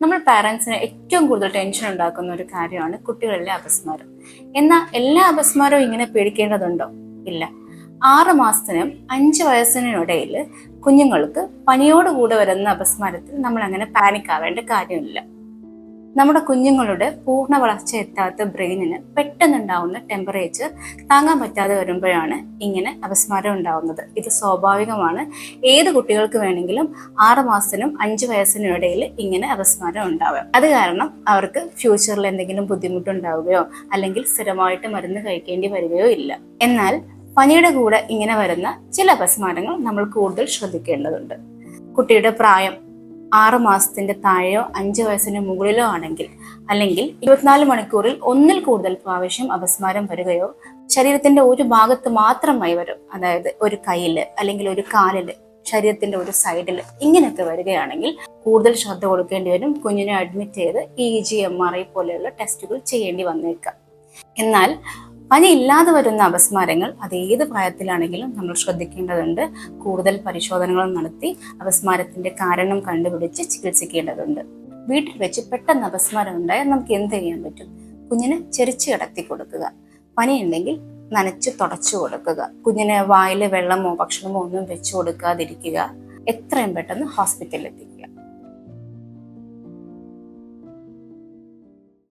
നമ്മൾ പാരൻസിന് ഏറ്റവും കൂടുതൽ ടെൻഷൻ ഉണ്ടാക്കുന്ന ഒരു കാര്യമാണ് കുട്ടികളിലെ അപസ്മാരം. എന്നാൽ എല്ലാ അപസ്മാരവും ഇങ്ങനെ പേടിക്കേണ്ടതുണ്ടോ? ഇല്ല. 6 മാസത്തിനും 5 വയസ്സിനും ഇടയിൽ കുഞ്ഞുങ്ങൾക്ക് പനിയോടുകൂടെ വരുന്ന അപസ്മാരത്തിൽ നമ്മൾ അങ്ങനെ പാനിക് ആവേണ്ട കാര്യമില്ല. നമ്മുടെ കുഞ്ഞുങ്ങളുടെ പൂർണ്ണ വളർച്ച എത്താത്ത ബ്രെയിനിന് പെട്ടെന്നുണ്ടാവുന്ന ടെമ്പറേച്ചർ താങ്ങാൻ പറ്റാതെ വരുമ്പോഴാണ് ഇങ്ങനെ അപസ്മാരം ഉണ്ടാവുന്നത്. ഇത് സ്വാഭാവികമാണ്. ഏത് കുട്ടികൾക്ക് വേണമെങ്കിലും 6 മാസത്തിനും 5 വയസ്സിനും ഇടയിൽ ഇങ്ങനെ അപസ്മാരം ഉണ്ടാവാം. അത് കാരണം അവർക്ക് ഫ്യൂച്ചറിൽ എന്തെങ്കിലും ബുദ്ധിമുട്ടുണ്ടാവുകയോ അല്ലെങ്കിൽ സ്ഥിരമായിട്ട് മരുന്ന് കഴിക്കേണ്ടി വരികയോ ഇല്ല. എന്നാൽ പനിയുടെ കൂടെ ഇങ്ങനെ വരുന്ന ചില അപസ്മാരങ്ങൾ നമ്മൾ കൂടുതൽ ശ്രദ്ധിക്കേണ്ടതുണ്ട്. കുട്ടിയുടെ പ്രായം 6 മാസത്തിന്റെ താഴെയോ 5 വയസ്സിന് മുകളിലോ ആണെങ്കിൽ, അല്ലെങ്കിൽ 24 മണിക്കൂറിൽ ഒന്നിൽ കൂടുതൽ പ്രാവശ്യം അപസ്മാരം വരികയോ ശരീരത്തിന്റെ ഒരു ഭാഗത്ത് മാത്രമായി വരും, അതായത് ഒരു കയ്യില് അല്ലെങ്കിൽ ഒരു കാലില്, ശരീരത്തിന്റെ ഒരു സൈഡിൽ ഇങ്ങനെയൊക്കെ വരികയാണെങ്കിൽ കൂടുതൽ ശ്രദ്ധ കൊടുക്കേണ്ടി വരും. കുഞ്ഞിനെ അഡ്മിറ്റ് ചെയ്ത് EEG MRI പോലെയുള്ള ടെസ്റ്റുകൾ ചെയ്യേണ്ടി വന്നേക്കാം. എന്നാൽ പനി ഇല്ലാതെ വരുന്ന അപസ്മാരങ്ങൾ അത് ഏത് പ്രായത്തിലാണെങ്കിലും നമ്മൾ ശ്രദ്ധിക്കേണ്ടതുണ്ട്. കൂടുതൽ പരിശോധനകൾ നടത്തി അപസ്മാരത്തിന്റെ കാരണം കണ്ടുപിടിച്ച് ചികിത്സിക്കേണ്ടതുണ്ട്. വീട്ടിൽ വെച്ച് പെട്ടെന്ന് അപസ്മാരം ഉണ്ടായാൽ നമുക്ക് എന്ത് ചെയ്യാൻ പറ്റും? കുഞ്ഞിന് ചെരിച്ച് കിടത്തി കൊടുക്കുക. പനി ഉണ്ടെങ്കിൽ നനച്ച് തുടച്ചു കൊടുക്കുക. കുഞ്ഞിന് വായിൽ വെള്ളമോ ഭക്ഷണമോ ഒന്നും വെച്ചു കൊടുക്കാതിരിക്കുക. എത്രയും പെട്ടെന്ന് ഹോസ്പിറ്റലിൽ എത്തിക്കുക.